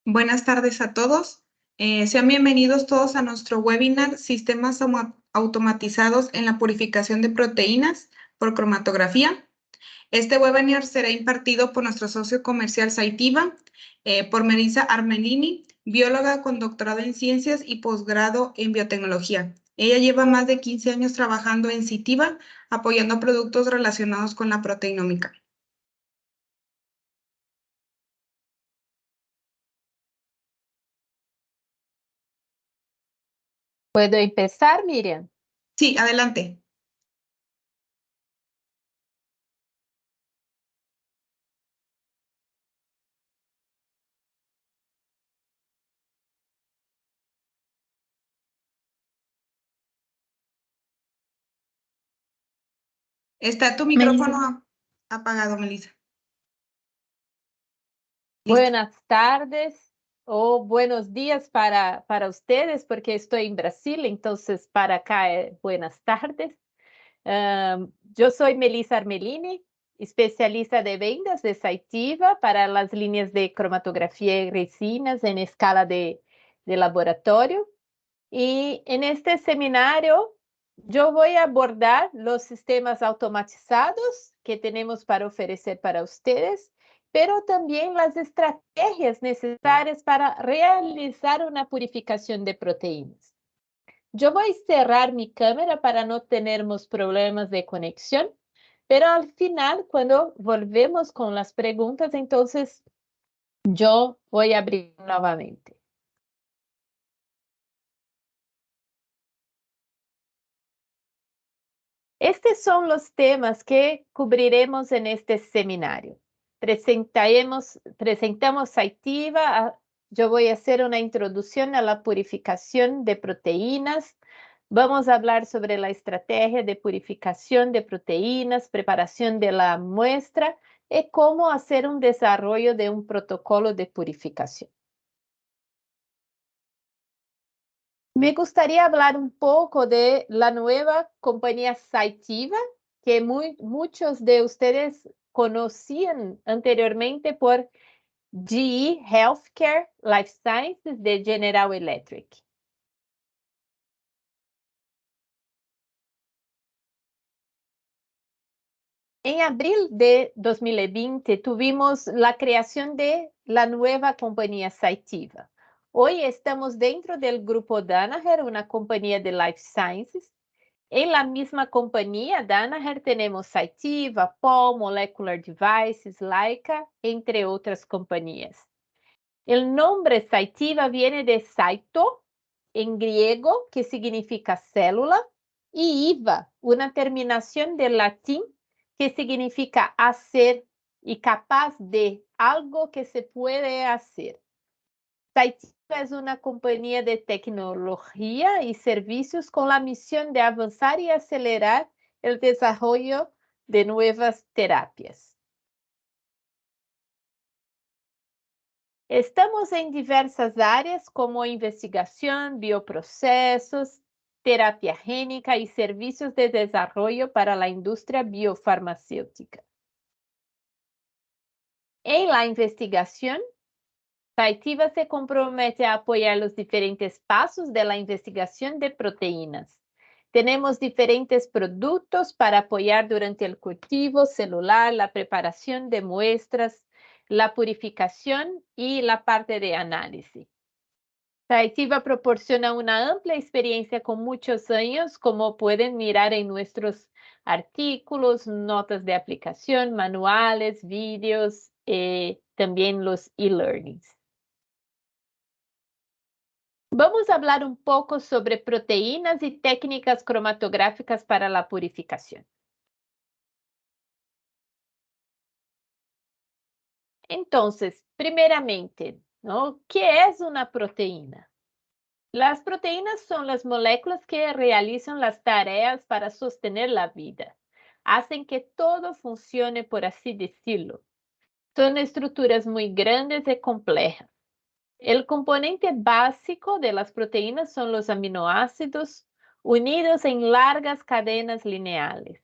Buenas tardes a todos. Sean bienvenidos todos a nuestro webinar Sistemas automatizados en la purificación de proteínas por cromatografía. Este webinar será impartido por nuestro socio comercial Cytiva, por Melissa Armelini, bióloga con doctorado en ciencias y posgrado en biotecnología. Ella lleva más de 15 años trabajando en Cytiva, apoyando productos relacionados con la proteinómica. ¿Puedo empezar, Miriam? Sí, adelante. Está tu micrófono apagado, Melissa. Listo. Buenas tardes o buenos días para ustedes, porque estoy en Brasil, entonces para acá buenas tardes. Yo soy Melissa Armelini, especialista de ventas de Cytiva para las líneas de cromatografía y resinas en escala de laboratorio. Y en este seminario yo voy a abordar los sistemas automatizados que tenemos para ofrecer para ustedes, pero también las estrategias necesarias para realizar una purificación de proteínas. Yo voy a cerrar mi cámara para no tener problemas de conexión, pero al final, cuando volvemos con las preguntas, entonces yo voy a abrir nuevamente. Estos son los temas que cubriremos en este seminario. Presentamos Cytiva. Yo voy a hacer una introducción a la purificación de proteínas. Vamos a hablar sobre la estrategia de purificación de proteínas, preparación de la muestra y cómo hacer un desarrollo de un protocolo de purificación. Me gustaría hablar un poco de la nueva compañía Cytiva, que muchos de ustedes conocían anteriormente por GE Healthcare Life Sciences de General Electric. En abril de 2020 tuvimos la creación de la nueva compañía Cytiva. Hoy estamos dentro del grupo Danaher, una compañía de Life Sciences. En la misma compañía, Danaher, tenemos Cytiva, Pol, Molecular Devices, Leica, entre otras compañías. El nombre Cytiva viene de Cyto, en griego, que significa célula, y iva, una terminación del latín que significa hacer y capaz de algo que se puede hacer. Cytiva es una compañía de tecnología y servicios con la misión de avanzar y acelerar el desarrollo de nuevas terapias. Estamos en diversas áreas como investigación, bioprocesos, terapia génica y servicios de desarrollo para la industria biofarmacéutica. En la investigación, Cytiva se compromete a apoyar los diferentes pasos de la investigación de proteínas. Tenemos diferentes productos para apoyar durante el cultivo celular, la preparación de muestras, la purificación y la parte de análisis. Cytiva proporciona una amplia experiencia con muchos años, como pueden mirar en nuestros artículos, notas de aplicación, manuales, vídeos, también los e-learnings. Vamos a hablar un poco sobre proteínas y técnicas cromatográficas para la purificación. Entonces, primeramente, ¿no? ¿Qué es una proteína? Las proteínas son las moléculas que realizan las tareas para sostener la vida. Hacen que todo funcione, por así decirlo. Son estructuras muy grandes y complejas. El componente básico de las proteínas son los aminoácidos unidos en largas cadenas lineales.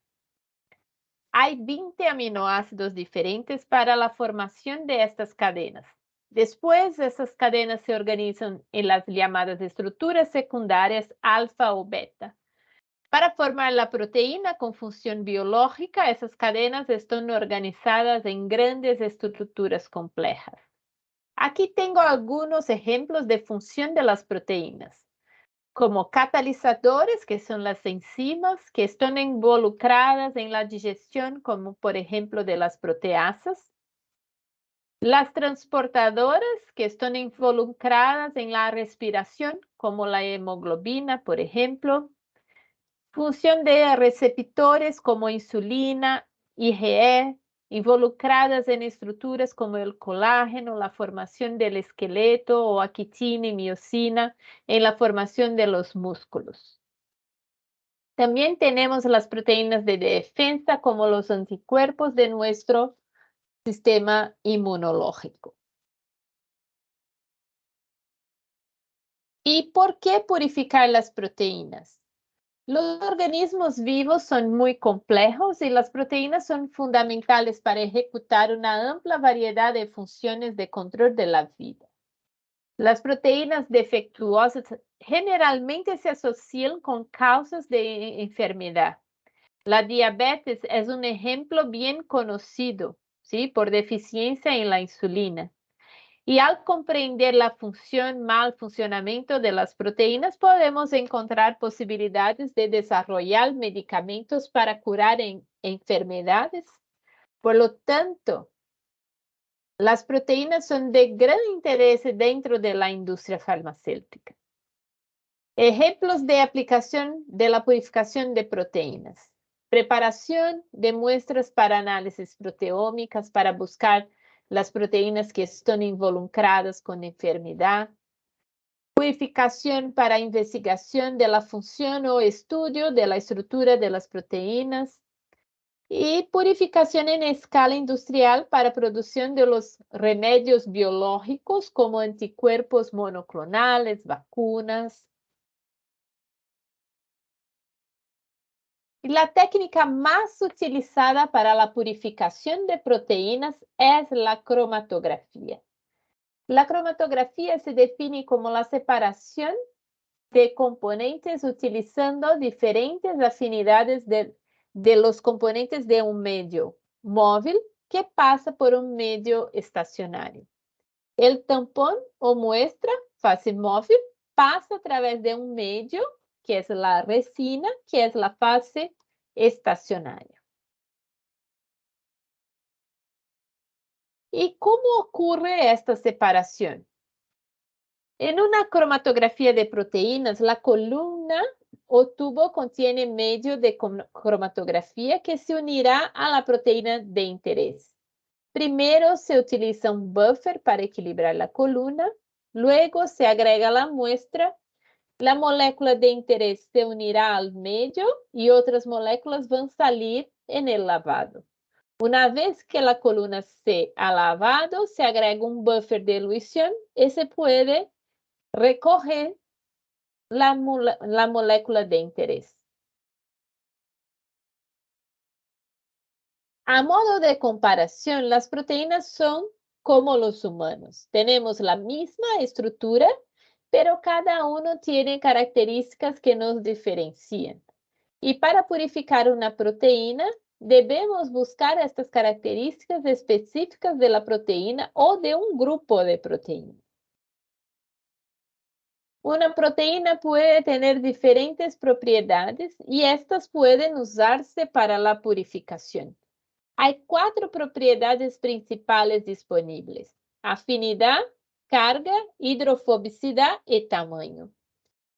Hay 20 aminoácidos diferentes para la formación de estas cadenas. Después, esas cadenas se organizan en las llamadas estructuras secundarias alfa o beta. Para formar la proteína con función biológica, esas cadenas están organizadas en grandes estructuras complejas. Aquí tengo algunos ejemplos de función de las proteínas, como catalizadores, que son las enzimas que están involucradas en la digestión, como por ejemplo de las proteasas. Las transportadoras, que están involucradas en la respiración, como la hemoglobina, por ejemplo. Función de receptores como insulina, IgE, involucradas en estructuras como el colágeno, la formación del esqueleto, o actina y miosina en la formación de los músculos. También tenemos las proteínas de defensa como los anticuerpos de nuestro sistema inmunológico. ¿Y por qué purificar las proteínas? Los organismos vivos son muy complejos y las proteínas son fundamentales para ejecutar una amplia variedad de funciones de control de la vida. Las proteínas defectuosas generalmente se asocian con causas de enfermedad. La diabetes es un ejemplo bien conocido, ¿sí? Por deficiencia en la insulina. Y al comprender la función, mal funcionamiento de las proteínas, podemos encontrar posibilidades de desarrollar medicamentos para curar enfermedades. Por lo tanto, las proteínas son de gran interés dentro de la industria farmacéutica. Ejemplos de aplicación de la purificación de proteínas. Preparación de muestras para análisis proteómicas para buscar las proteínas que están involucradas con enfermedad. Purificación para investigación de la función o estudio de la estructura de las proteínas. Y purificación en escala industrial para producción de los remedios biológicos como anticuerpos monoclonales, vacunas. La técnica más utilizada para la purificación de proteínas es la cromatografía. La cromatografía se define como la separación de componentes utilizando diferentes afinidades de los componentes de un medio móvil que pasa por un medio estacionario. El tampón o muestra, fase móvil, pasa a través de un medio, que es la resina, que es la fase estacionaria. ¿Y cómo ocurre esta separación? En una cromatografía de proteínas, la columna o tubo contiene medio de cromatografía que se unirá a la proteína de interés. Primero se utiliza un buffer para equilibrar la columna, luego se agrega la muestra, la molécula de interés se unirá al medio y otras moléculas van a salir en el lavado. Una vez que la columna se ha lavado, se agrega un buffer de elución y se puede recoger la molécula de interés. A modo de comparación, las proteínas son como los humanos. Tenemos la misma estructura, pero cada uno tiene características que nos diferencian. Y para purificar una proteína, debemos buscar estas características específicas de la proteína o de un grupo de proteínas. Una proteína puede tener diferentes propiedades y estas pueden usarse para la purificación. Hay 4 propiedades principales disponibles: afinidad, carga, hidrofobicidad y tamaño.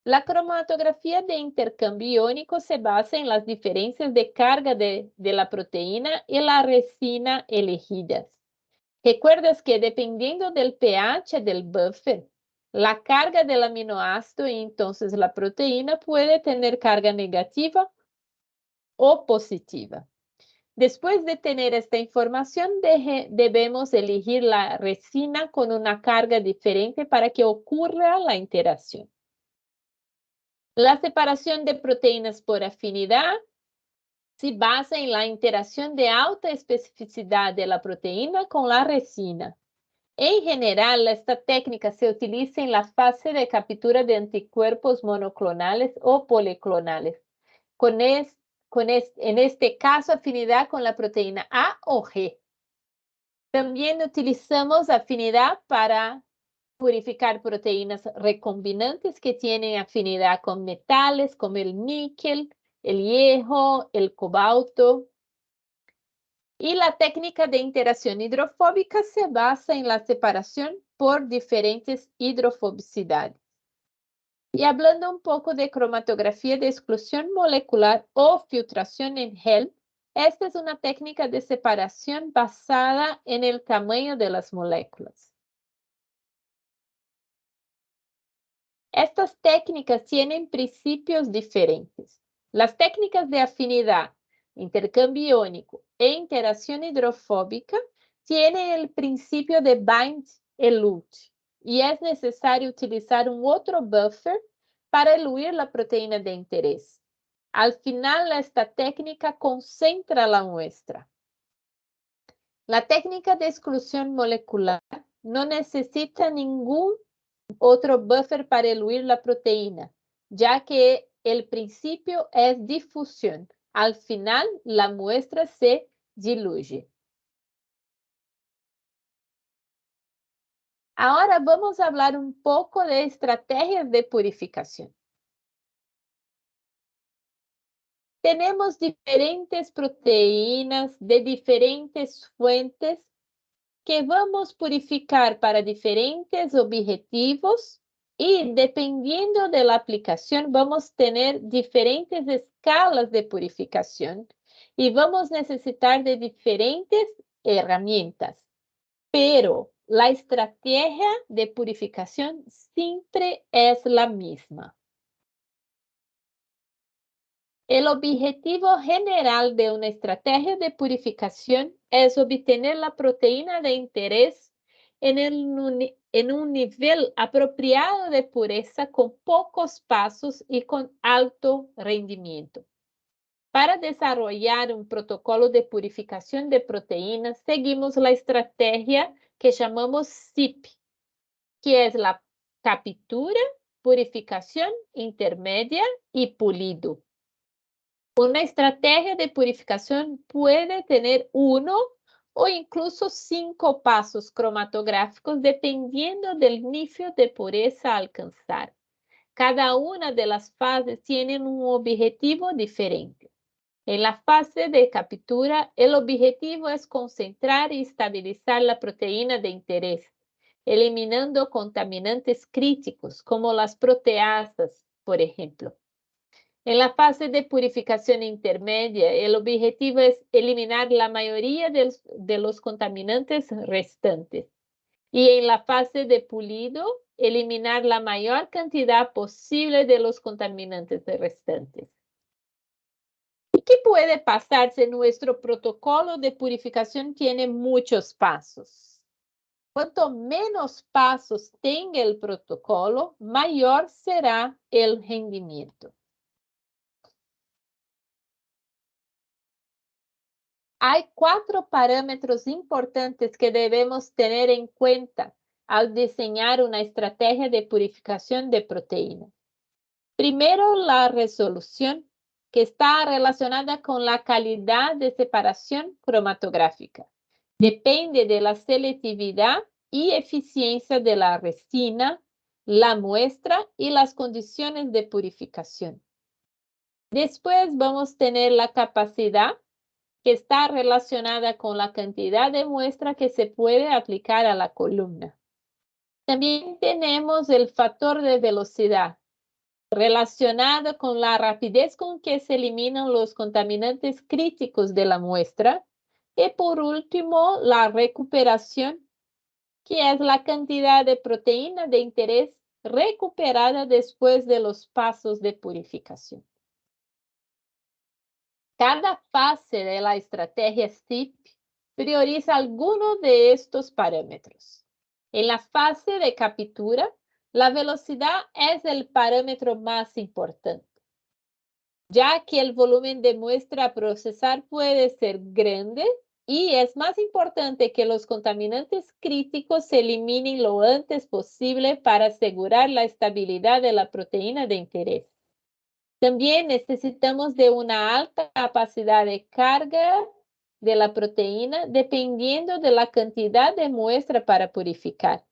La cromatografía de intercambio iónico se basa en las diferencias de carga de la proteína y la resina elegidas. ¿Recuerdas que dependiendo del pH del buffer, la carga del aminoácido y entonces la proteína puede tener carga negativa o positiva? Después de tener esta información, debemos elegir la resina con una carga diferente para que ocurra la interacción. La separación de proteínas por afinidad se basa en la interacción de alta especificidad de la proteína con la resina. En general, esta técnica se utiliza en la fase de captura de anticuerpos monoclonales o policlonales, en este caso afinidad con la proteína A o G. También utilizamos afinidad para purificar proteínas recombinantes que tienen afinidad con metales como el níquel, el hierro, el cobalto. Y la técnica de interacción hidrofóbica se basa en la separación por diferentes hidrofobicidades. Y hablando un poco de cromatografía de exclusión molecular o filtración en gel, esta es una técnica de separación basada en el tamaño de las moléculas. Estas técnicas tienen principios diferentes. Las técnicas de afinidad, intercambio iónico e interacción hidrofóbica tienen el principio de bind-elute y es necesario utilizar un otro buffer para eluir la proteína de interés. Al final, esta técnica concentra la muestra. La técnica de exclusión molecular no necesita ningún otro buffer para eluir la proteína, ya que el principio es difusión. Al final, la muestra se diluye. Ahora vamos a hablar un poco de estrategias de purificación. Tenemos diferentes proteínas de diferentes fuentes que vamos a purificar para diferentes objetivos y dependiendo de la aplicación vamos a tener diferentes escalas de purificación y vamos a necesitar de diferentes herramientas. Pero la estrategia de purificación siempre es la misma. El objetivo general de una estrategia de purificación es obtener la proteína de interés en un nivel apropiado de pureza con pocos pasos y con alto rendimiento. Para desarrollar un protocolo de purificación de proteínas, seguimos la estrategia que llamamos CIP, que es la captura, purificación intermedia y pulido. Una estrategia de purificación puede tener 1 o incluso 5 pasos cromatográficos dependiendo del nivel de pureza a alcanzar. Cada una de las fases tiene un objetivo diferente. En la fase de captura, el objetivo es concentrar y estabilizar la proteína de interés, eliminando contaminantes críticos como las proteasas, por ejemplo. En la fase de purificación intermedia, el objetivo es eliminar la mayoría de los contaminantes restantes. Y en la fase de pulido, eliminar la mayor cantidad posible de los contaminantes restantes. ¿Y qué puede pasar si nuestro protocolo de purificación tiene muchos pasos? Cuanto menos pasos tenga el protocolo, mayor será el rendimiento. Hay 4 parámetros importantes que debemos tener en cuenta al diseñar una estrategia de purificación de proteínas. Primero, la resolución, que está relacionada con la calidad de separación cromatográfica. Depende de la selectividad y eficiencia de la resina, la muestra y las condiciones de purificación. Después vamos a tener la capacidad, que está relacionada con la cantidad de muestra que se puede aplicar a la columna. También tenemos el factor de velocidad, relacionado con la rapidez con que se eliminan los contaminantes críticos de la muestra. Y por último, la recuperación, que es la cantidad de proteína de interés recuperada después de los pasos de purificación. Cada fase de la estrategia CIP prioriza alguno de estos parámetros. En la fase de captura, la velocidad es el parámetro más importante, ya que el volumen de muestra a procesar puede ser grande Y es más importante que los contaminantes críticos se eliminen lo antes posible para asegurar la estabilidad de la proteína de interés. También necesitamos de una alta capacidad de carga de la proteína dependiendo de la cantidad de muestra para purificar.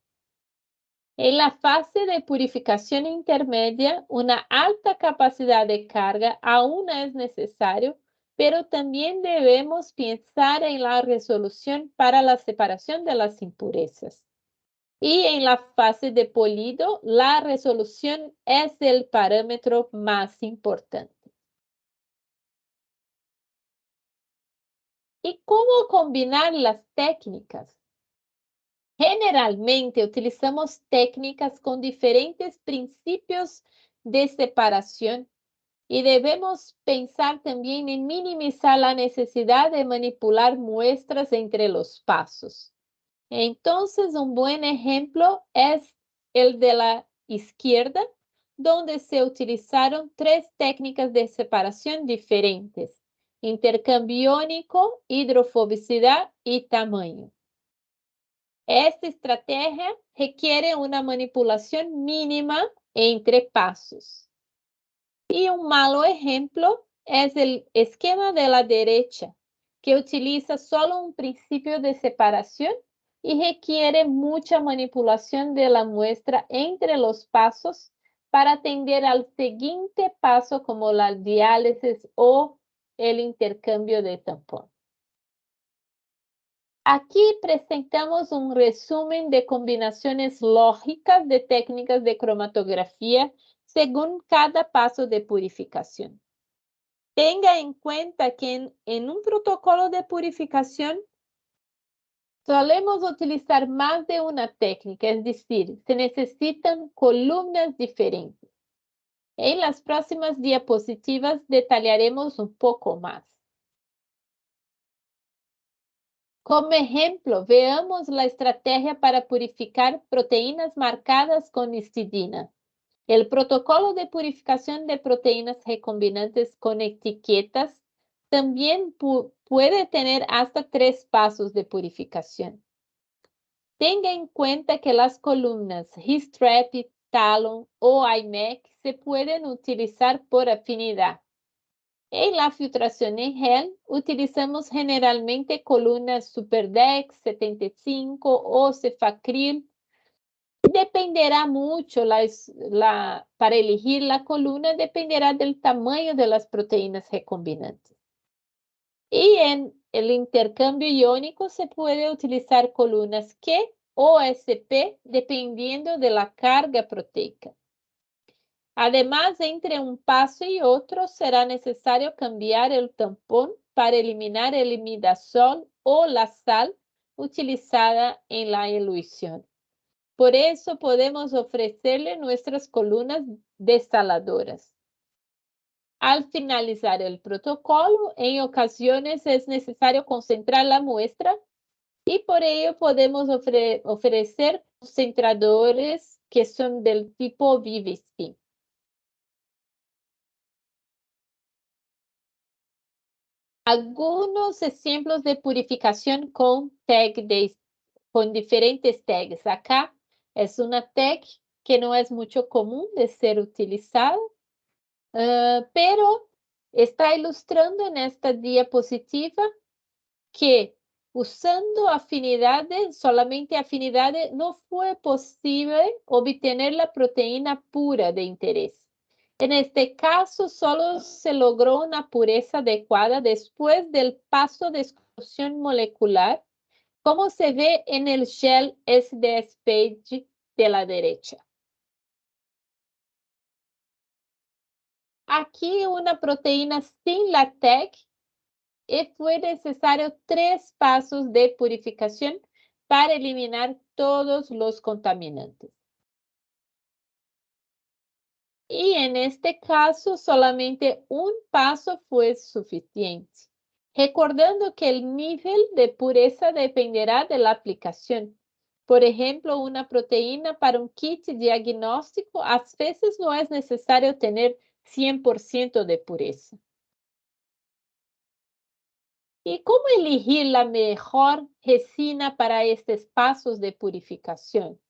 En la fase de purificación intermedia, una alta capacidad de carga aún es necesario, pero también debemos pensar en la resolución para la separación de las impurezas. Y en la fase de polido, la resolución es el parámetro más importante. ¿Y cómo combinar las técnicas? Generalmente utilizamos técnicas con diferentes principios de separación y debemos pensar también en minimizar la necesidad de manipular muestras entre los pasos. Entonces, un buen ejemplo es el de la izquierda, donde se utilizaron 3 técnicas de separación diferentes: intercambio iónico, hidrofobicidad y tamaño. Esta estrategia requiere una manipulación mínima entre pasos. Y un malo ejemplo es el esquema de la derecha, que utiliza solo un principio de separación y requiere mucha manipulación de la muestra entre los pasos para atender al siguiente paso, como la diálisis o el intercambio de tampón. Aquí presentamos un resumen de combinaciones lógicas de técnicas de cromatografía según cada paso de purificación. Tenga en cuenta que en un protocolo de purificación solemos utilizar más de una técnica, es decir, se necesitan columnas diferentes. En las próximas diapositivas detallaremos un poco más. Como ejemplo, veamos la estrategia para purificar proteínas marcadas con histidina. El protocolo de purificación de proteínas recombinantes con etiquetas también puede tener hasta 3 pasos de purificación. Tenga en cuenta que las columnas Hystrep, Talon o IMEC se pueden utilizar por afinidad. En la filtración en gel, utilizamos generalmente columnas Superdex 75 o Cefacril. Dependerá mucho para elegir la columna, dependerá del tamaño de las proteínas recombinantes. Y en el intercambio iónico se puede utilizar columnas Q o SP dependiendo de la carga proteica. Además, entre un paso y otro será necesario cambiar el tampón para eliminar el imidazol o la sal utilizada en la elución. Por eso podemos ofrecerle nuestras columnas desaladoras. Al finalizar el protocolo, en ocasiones es necesario concentrar la muestra y por ello podemos ofrecer concentradores que son del tipo ViviSpin. Algunos ejemplos de purificación con diferentes tags. Acá es una tag que no es mucho común de ser utilizada, pero está ilustrando en esta diapositiva que usando afinidades, solamente afinidades, no fue posible obtener la proteína pura de interés. En este caso, solo se logró una pureza adecuada después del paso de exclusión molecular, como se ve en el gel SDS Page de la derecha. Aquí una proteína sin la tag y fue necesario 3 pasos de purificación para eliminar todos los contaminantes. Y en este caso, solamente un paso fue suficiente, recordando que el nivel de pureza dependerá de la aplicación. Por ejemplo, una proteína para un kit diagnóstico a veces no es necesario tener 100% de pureza. ¿Y cómo elegir la mejor resina para estos pasos de purificación?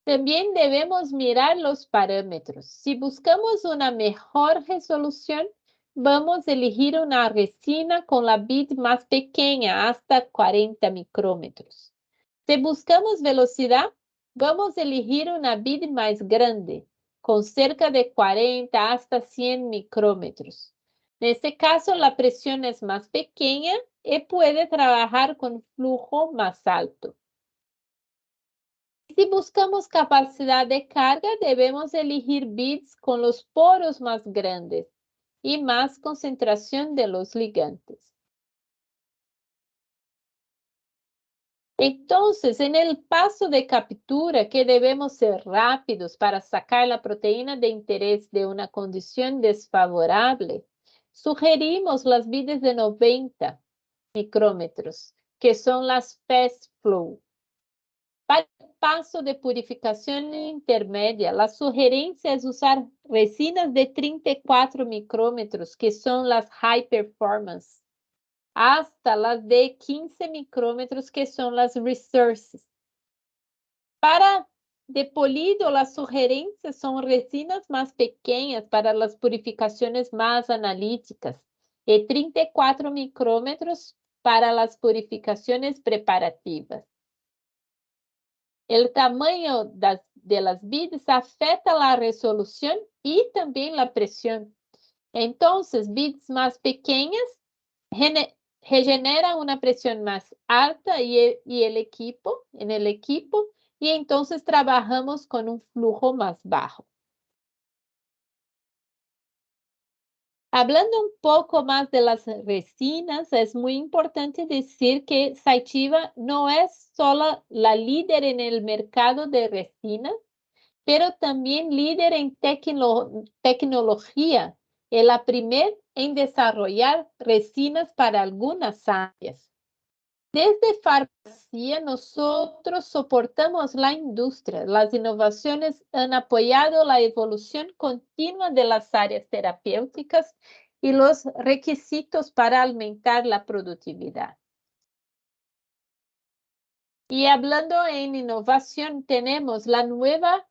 También debemos mirar los parámetros. Si buscamos una mejor resolución, vamos a elegir una resina con la bit más pequeña, hasta 40 micrómetros. Si buscamos velocidad, vamos a elegir una bit más grande, con cerca de 40 hasta 100 micrómetros. En este caso, la presión es más pequeña y puede trabajar con flujo más alto. Si buscamos capacidad de carga, debemos elegir bits con los poros más grandes y más concentración de los ligantes. Entonces, en el paso de captura, que debemos ser rápidos para sacar la proteína de interés de una condición desfavorable, sugerimos las vidas de 90 micrómetros, que son las fast flow. Para el paso de purificación intermedia, la sugerencia es usar resinas de 34 micrómetros, que son las high performance, hasta las de 15 micrómetros, que son las resources. Para depolido, las sugerencias son resinas más pequeñas para las purificaciones más analíticas y 34 micrómetros para las purificaciones preparativas. El tamaño de las vidas afecta la resolución y también la presión. Entonces, bits más pequeñas regenera una presión más alta en el equipo, y entonces trabajamos con un flujo más bajo. Hablando un poco más de las resinas, es muy importante decir que Cytiva no es solo la líder en el mercado de resinas, pero también líder en tecnología, y la primera en desarrollar resinas para algunas áreas. Desde farmacia, nosotros soportamos la industria. Las innovaciones han apoyado la evolución continua de las áreas terapéuticas y los requisitos para aumentar la productividad. Y hablando en innovación, tenemos la nueva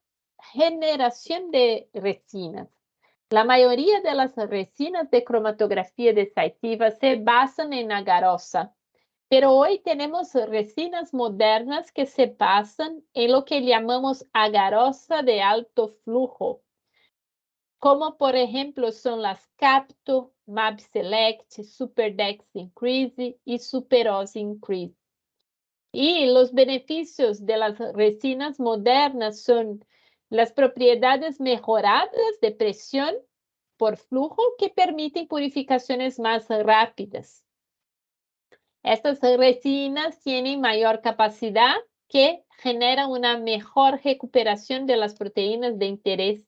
generación de resinas. La mayoría de las resinas de cromatografía de Cytiva se basan en agarosa, pero hoy tenemos resinas modernas que se basan en lo que llamamos agarosa de alto flujo, como por ejemplo son las Capto, Mab Select, Superdex Increase y Superose Increase. Y los beneficios de las resinas modernas son las propiedades mejoradas de presión por flujo que permiten purificaciones más rápidas. Estas resinas tienen mayor capacidad que genera una mejor recuperación de las proteínas de interés.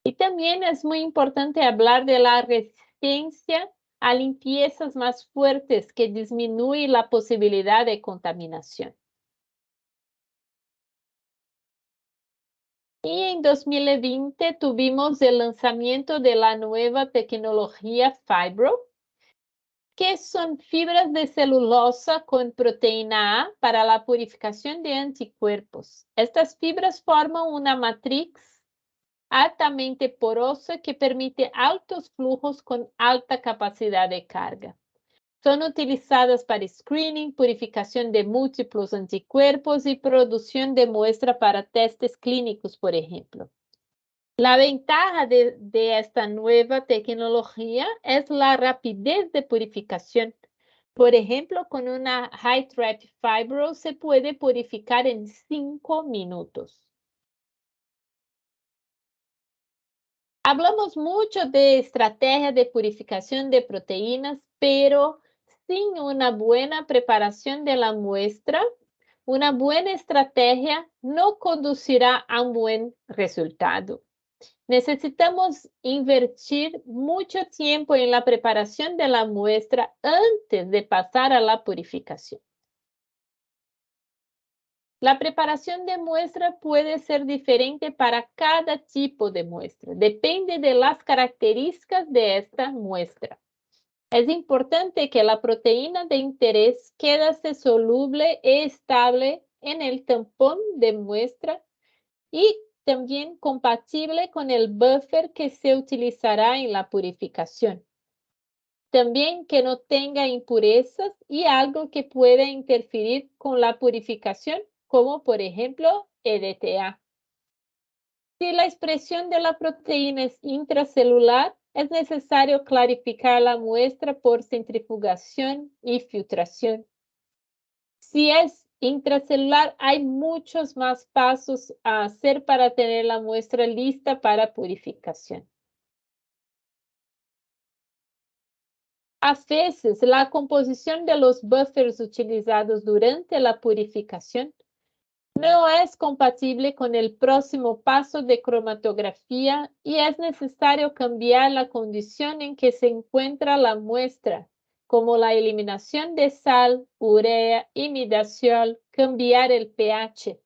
Y también es muy importante hablar de la resistencia a limpiezas más fuertes que disminuye la posibilidad de contaminación. Y en 2020 tuvimos el lanzamiento de la nueva tecnología Fibro, que son fibras de celulosa con proteína A para la purificación de anticuerpos. Estas fibras forman una matriz altamente porosa que permite altos flujos con alta capacidad de carga. Son utilizadas para screening, purificación de múltiples anticuerpos y producción de muestra para testes clínicos, por ejemplo. La ventaja de esta nueva tecnología es la rapidez de purificación. Por ejemplo, con una High Thread Fibro se puede purificar en 5 minutos. Hablamos mucho de estrategia de purificación de proteínas, pero sin una buena preparación de la muestra, una buena estrategia no conducirá a un buen resultado. Necesitamos invertir mucho tiempo en la preparación de la muestra antes de pasar a la purificación. La preparación de muestra puede ser diferente para cada tipo de muestra. Depende de las características de esta muestra. Es importante que la proteína de interés quede soluble e estable en el tampón de muestra y también compatible con el buffer que se utilizará en la purificación. También que no tenga impurezas y algo que pueda interferir con la purificación, como por ejemplo EDTA. Si la expresión de la proteína es intracelular, es necesario clarificar la muestra por centrifugación y filtración. Si es intracelular, hay muchos más pasos a hacer para tener la muestra lista para purificación. A veces, la composición de los buffers utilizados durante la purificación no es compatible con el próximo paso de cromatografía y es necesario cambiar la condición en que se encuentra la muestra, como la eliminación de sal, urea, imidaciol, cambiar el pH.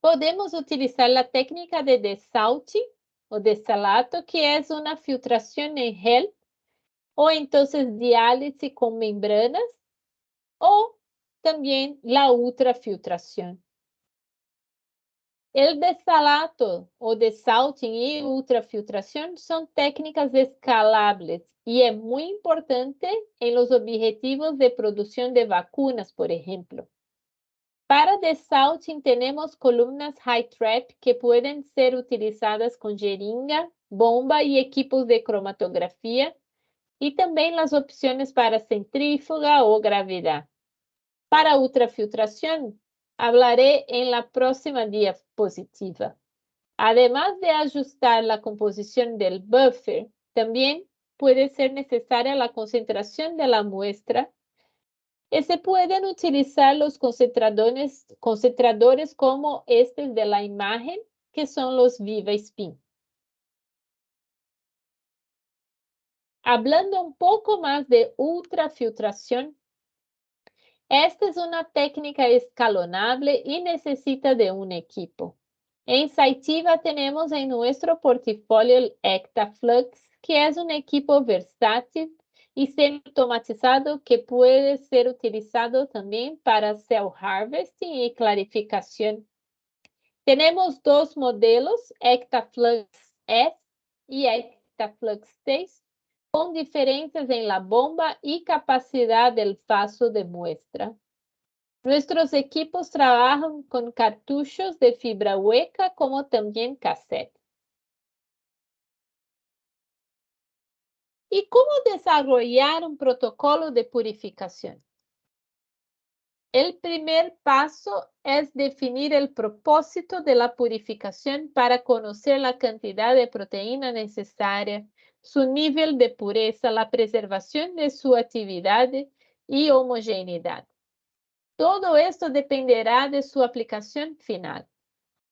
Podemos utilizar la técnica de desalting o desalato, que es una filtración en gel, o entonces diálisis con membranas, o también la ultrafiltración. El desalato o desalting y ultrafiltración son técnicas escalables y es muy importante en los objetivos de producción de vacunas, por ejemplo. Para desalting tenemos columnas high trap que pueden ser utilizadas con jeringa, bomba y equipos de cromatografía, y también las opciones para centrífuga o gravedad. Para ultrafiltración, hablaré en la próxima diapositiva. Además de ajustar la composición del buffer, también puede ser necesaria la concentración de la muestra y se pueden utilizar los concentradores como este de la imagen, que son los VivaSpin. Hablando un poco más de ultrafiltración, esta es una técnica escalonable y necesita de un equipo. En Cytiva tenemos en nuestro portafolio el Ectaflux, que es un equipo versátil y semi-automatizado que puede ser utilizado también para cell harvesting y clarificación. Tenemos dos modelos, Ectaflux S y Ectaflux 6, con diferencias en la bomba y capacidad del paso de muestra. Nuestros equipos trabajan con cartuchos de fibra hueca como también cassette. ¿Y cómo desarrollar un protocolo de purificación? El primer paso es definir el propósito de la purificación para conocer la cantidad de proteína necesaria, su nivel de pureza, la preservación de su actividad y homogeneidad. Todo esto dependerá de su aplicación final.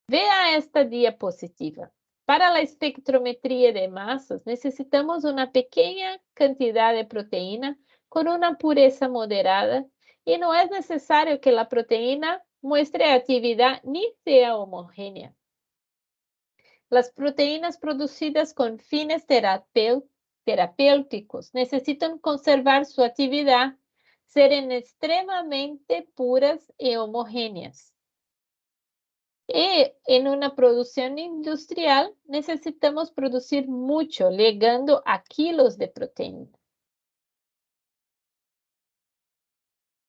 Vea esta diapositiva. Para la espectrometría de masas, necesitamos una pequeña cantidad de proteína con una pureza moderada y no es necesario que la proteína muestre actividad ni sea homogénea. Las proteínas producidas con fines terapéuticos necesitan conservar su actividad, ser extremadamente puras y homogéneas. Y en una producción industrial necesitamos producir mucho, llegando a kilos de proteína.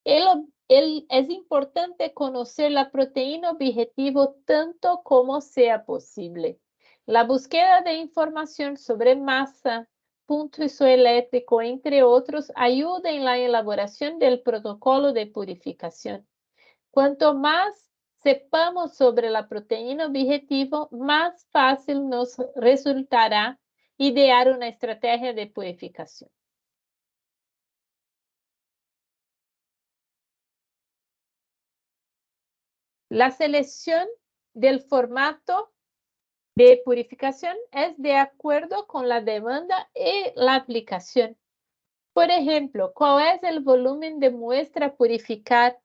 Es importante conocer la proteína objetivo tanto como sea posible. La búsqueda de información sobre masa, punto isoeléctrico, entre otros, ayuda en la elaboración del protocolo de purificación. Cuanto más sepamos sobre la proteína objetivo, más fácil nos resultará idear una estrategia de purificación. La selección del formato de purificación es de acuerdo con la demanda y la aplicación. Por ejemplo, ¿cuál es el volumen de muestra a purificar?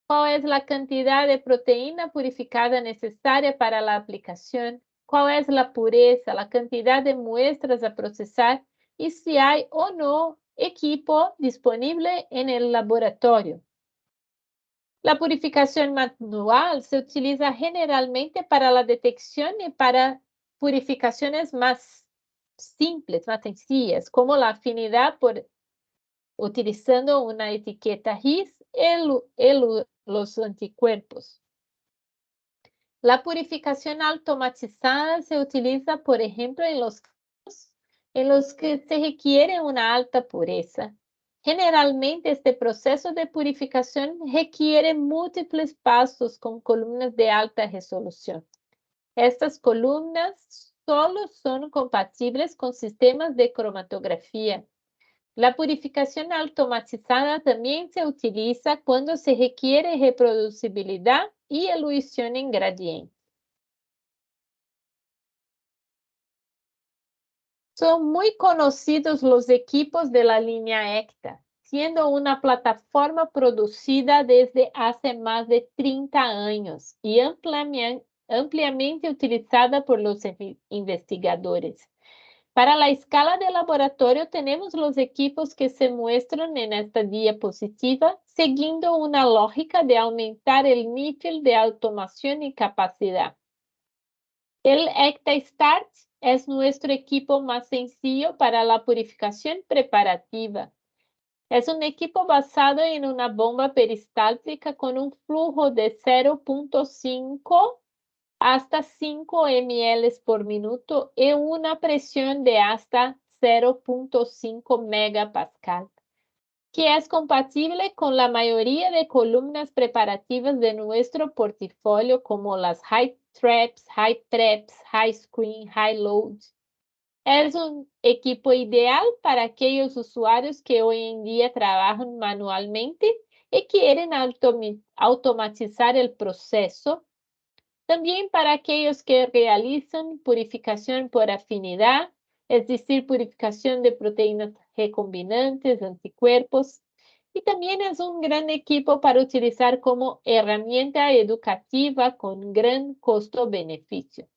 ¿Cuál es la cantidad de proteína purificada necesaria para la aplicación? ¿Cuál es la pureza, la cantidad de muestras a procesar y si hay o no equipo disponible en el laboratorio. La purificación manual se utiliza generalmente para la detección y para purificaciones más simples, más sencillas, como la afinidad por utilizando una etiqueta GIS los anticuerpos. La purificación automatizada se utiliza, por ejemplo, en los casos en los que se requiere una alta pureza. Generalmente, este proceso de purificación requiere múltiples pasos con columnas de alta resolución. Estas columnas solo son compatibles con sistemas de cromatografía. La purificación automatizada también se utiliza cuando se requiere reproducibilidad y elución en gradiente. Son muy conocidos los equipos de la línea ECTA, siendo una plataforma producida desde hace más de 30 años y ampliamente utilizada por los investigadores. Para la escala de laboratorio tenemos los equipos que se muestran en esta diapositiva, siguiendo una lógica de aumentar el nivel de automación y capacidad. El ECTA-Start es nuestro equipo más sencillo para la purificación preparativa. Es un equipo basado en una bomba peristáltica con un flujo de 0.5 hasta 5 ml por minuto y una presión de hasta 0.5 megapascal, que es compatible con la mayoría de columnas preparativas de nuestro portafolio como las High Traps, High Preps, High Screen, High Load. Es un equipo ideal para aquellos usuarios que hoy en día trabajan manualmente y quieren automatizar el proceso. También para aquellos que realizan purificación por afinidad, es decir, purificación de proteínas recombinantes, anticuerpos. Y también es un gran equipo para utilizar como herramienta educativa con gran costo-beneficio.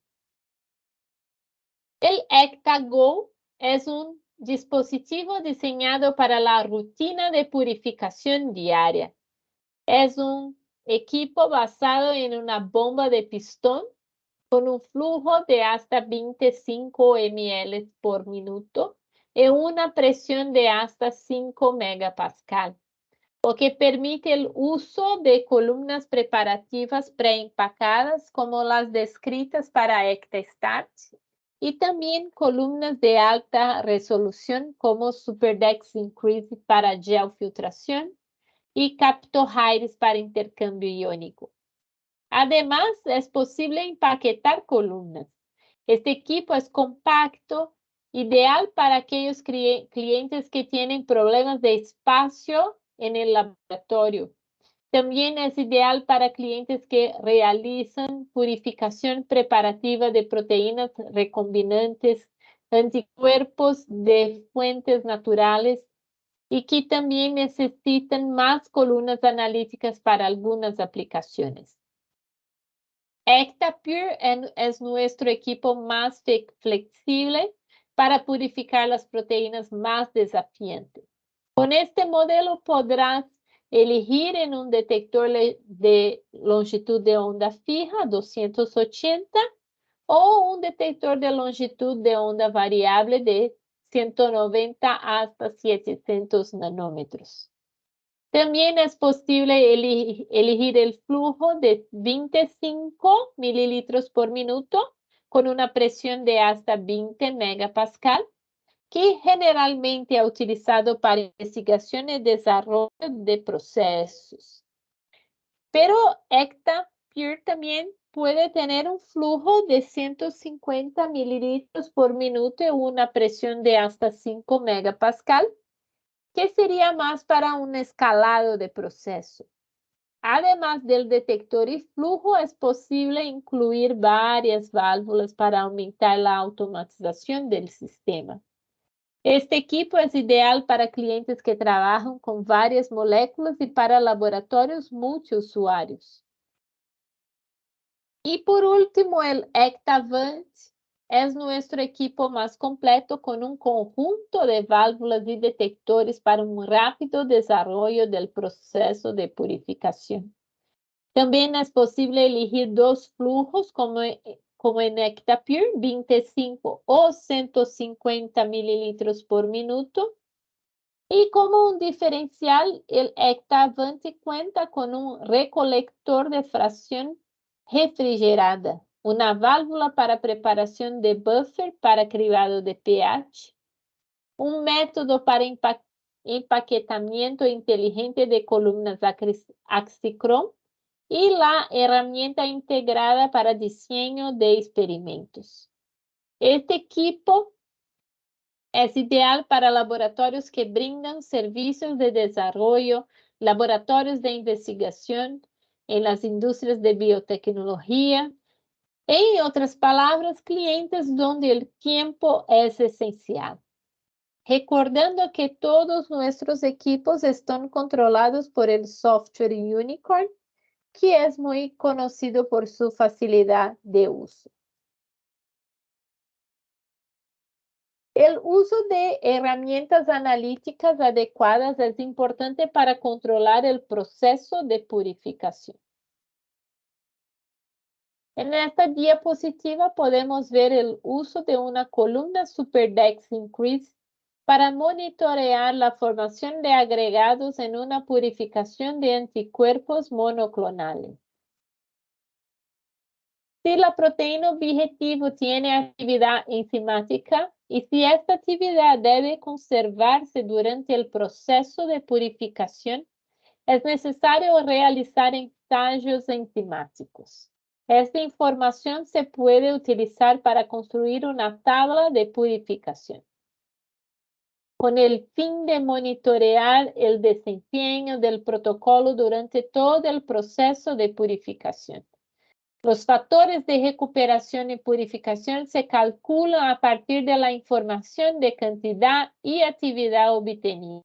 El ECTA Go es un dispositivo diseñado para la rutina de purificación diaria. Es un equipo basado en una bomba de pistón con un flujo de hasta 25 ml por minuto y una presión de hasta 5 megapascal, lo que permite el uso de columnas preparativas preempacadas como las descritas para ECTA-Start y también columnas de alta resolución como SuperDex Increase para gel filtración y Capto-Hydris para intercambio iónico. Además, es posible empaquetar columnas. Este equipo es compacto, ideal para aquellos clientes que tienen problemas de espacio en el laboratorio. También es ideal para clientes que realizan purificación preparativa de proteínas recombinantes, anticuerpos de fuentes naturales y que también necesitan más columnas analíticas para algunas aplicaciones. ECTA Pure es nuestro equipo más flexible para purificar las proteínas más desafiantes. Con este modelo podrás elegir en un detector de longitud de onda fija 280 o un detector de longitud de onda variable de 190 hasta 700 nanómetros. También es posible elegir el flujo de 25 mililitros por minuto con una presión de hasta 20 megapascal, que generalmente ha utilizado para investigación y desarrollo de procesos. Pero ECTA Pure también puede tener un flujo de 150 mililitros por minuto y una presión de hasta 5 megapascal, que sería más para un escalado de proceso. Además del detector y flujo, es posible incluir varias válvulas para aumentar la automatización del sistema. Este equipo es ideal para clientes que trabajan con varias moléculas y para laboratorios multiusuarios. Y por último, el ECTA Vent es nuestro equipo más completo con un conjunto de válvulas y detectores para un rápido desarrollo del proceso de purificación. También es posible elegir dos flujos como en Hectapure, 25 o 150 mililitros por minuto. Y como un diferencial, el Hectavante cuenta con un recolector de fracción refrigerada, una válvula para preparación de buffer para cribado de pH, un método para empaquetamiento inteligente de columnas Axicrom y la herramienta integrada para diseño de experimentos. Este equipo es ideal para laboratorios que brindan servicios de desarrollo, laboratorios de investigación en las industrias de biotecnología, en otras palabras, clientes donde el tiempo es esencial. Recordando que todos nuestros equipos están controlados por el software Unicorn, que es muy conocido por su facilidad de uso. El uso de herramientas analíticas adecuadas es importante para controlar el proceso de purificación. En esta diapositiva podemos ver el uso de una columna SuperDex Increase para monitorear la formación de agregados en una purificación de anticuerpos monoclonales. Si la proteína objetivo tiene actividad enzimática y si esta actividad debe conservarse durante el proceso de purificación, es necesario realizar ensayos enzimáticos. Esta información se puede utilizar para construir una tabla de purificación, con el fin de monitorear el desempeño del protocolo durante todo el proceso de purificación. Los factores de recuperación y purificación se calculan a partir de la información de cantidad y actividad obtenida.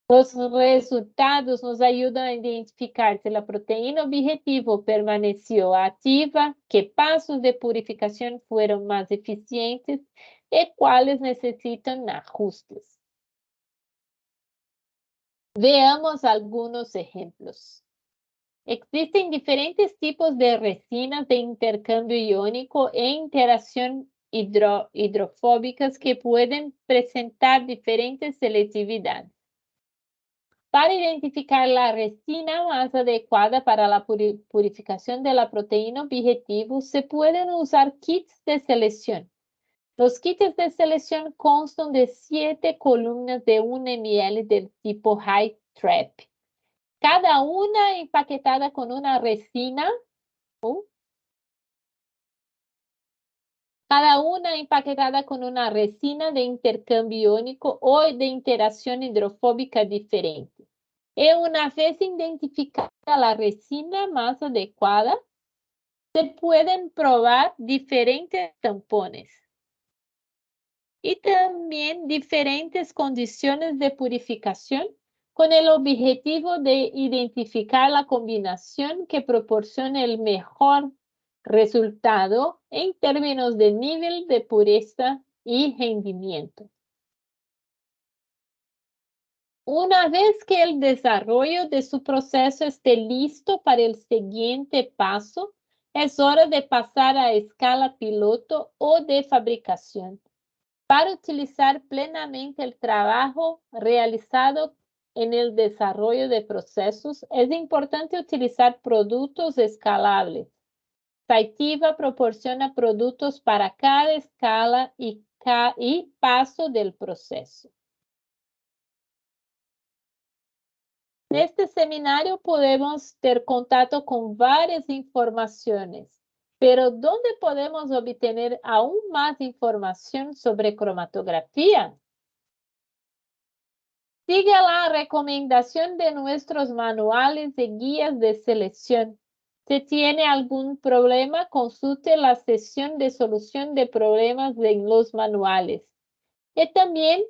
Los resultados nos ayudan a identificar si la proteína objetivo permaneció activa, qué pasos de purificación fueron más eficientes y cuáles necesitan ajustes. Veamos algunos ejemplos. Existen diferentes tipos de resinas de intercambio iónico e interacción hidrofóbicas que pueden presentar diferentes selectividades. Para identificar la resina más adecuada para la purificación de la proteína objetivo, se pueden usar kits de selección. Los kits de selección constan de 7 columnas de 1 ml del tipo High Trap. Cada una empaquetada con una resina, de intercambio iónico o de interacción hidrofóbica diferente. Y una vez identificada la resina más adecuada, se pueden probar diferentes tampones y también diferentes condiciones de purificación con el objetivo de identificar la combinación que proporcione el mejor resultado en términos de nivel de pureza y rendimiento. Una vez que el desarrollo de su proceso esté listo para el siguiente paso, es hora de pasar a escala piloto o de fabricación. Para utilizar plenamente el trabajo realizado en el desarrollo de procesos, es importante utilizar productos escalables. Cytiva proporciona productos para cada escala y paso del proceso. En este seminario podemos ter contacto con varias informaciones, pero ¿dónde podemos obtener aún más información sobre cromatografía? Sigue la recomendación de nuestros manuales y guías de selección. Si tiene algún problema, consulte la sección de solución de problemas en los manuales. Y también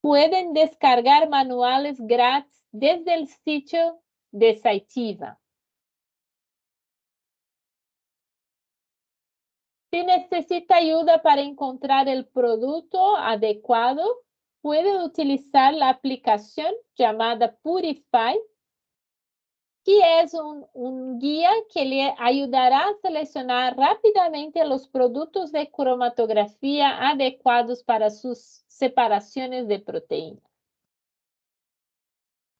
pueden descargar manuales gratis desde el sitio de Cytiva. Si necesita ayuda para encontrar el producto adecuado, puede utilizar la aplicación llamada Purify, que es un guía que le ayudará a seleccionar rápidamente los productos de cromatografía adecuados para sus separaciones de proteínas.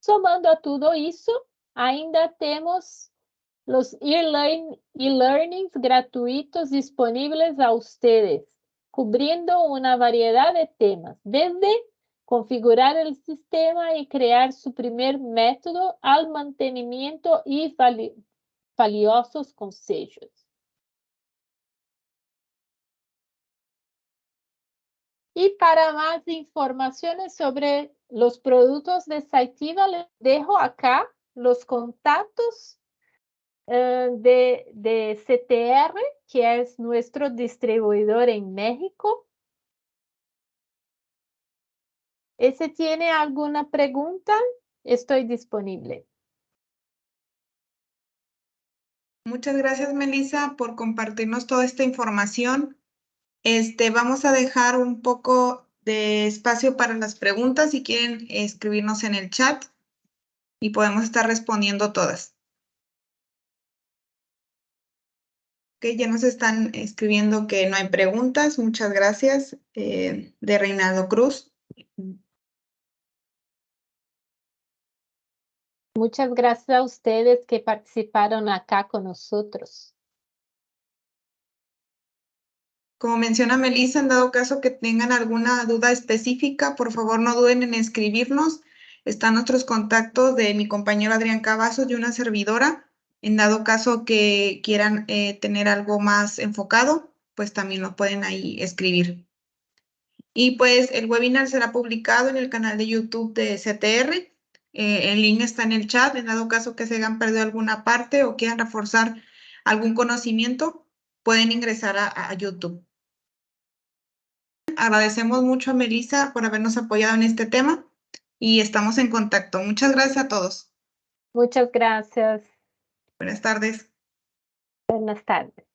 Somando a tudo isso, ainda temos los e-learnings gratuitos disponibles a ustedes, cubriendo una variedad de temas, desde configurar el sistema y crear su primer método al mantenimiento y valiosos consejos. Y para más informaciones sobre los productos de Cytiva, les dejo acá los contactos de CTR, que es nuestro distribuidor en México. Si tiene alguna pregunta, estoy disponible. Muchas gracias, Melissa, por compartirnos toda esta información. Vamos a dejar un poco de espacio para las preguntas si quieren escribirnos en el chat y podemos estar respondiendo todas. Ok, ya nos están escribiendo que no hay preguntas. Muchas gracias, de Reinaldo Cruz. Muchas gracias a ustedes que participaron acá con nosotros. Como menciona Melissa, en dado caso que tengan alguna duda específica, por favor no duden en escribirnos. Están nuestros contactos de mi compañero Adrián Cavazos y una servidora. En dado caso que quieran tener algo más enfocado, pues también lo pueden ahí escribir. Y pues el webinar será publicado en el canal de YouTube de CTR. El link está en el chat. En dado caso que se hayan perdido alguna parte o quieran reforzar algún conocimiento, pueden ingresar a YouTube. Agradecemos mucho a Melissa por habernos apoyado en este tema y estamos en contacto. Muchas gracias a todos. Muchas gracias. Buenas tardes. Buenas tardes.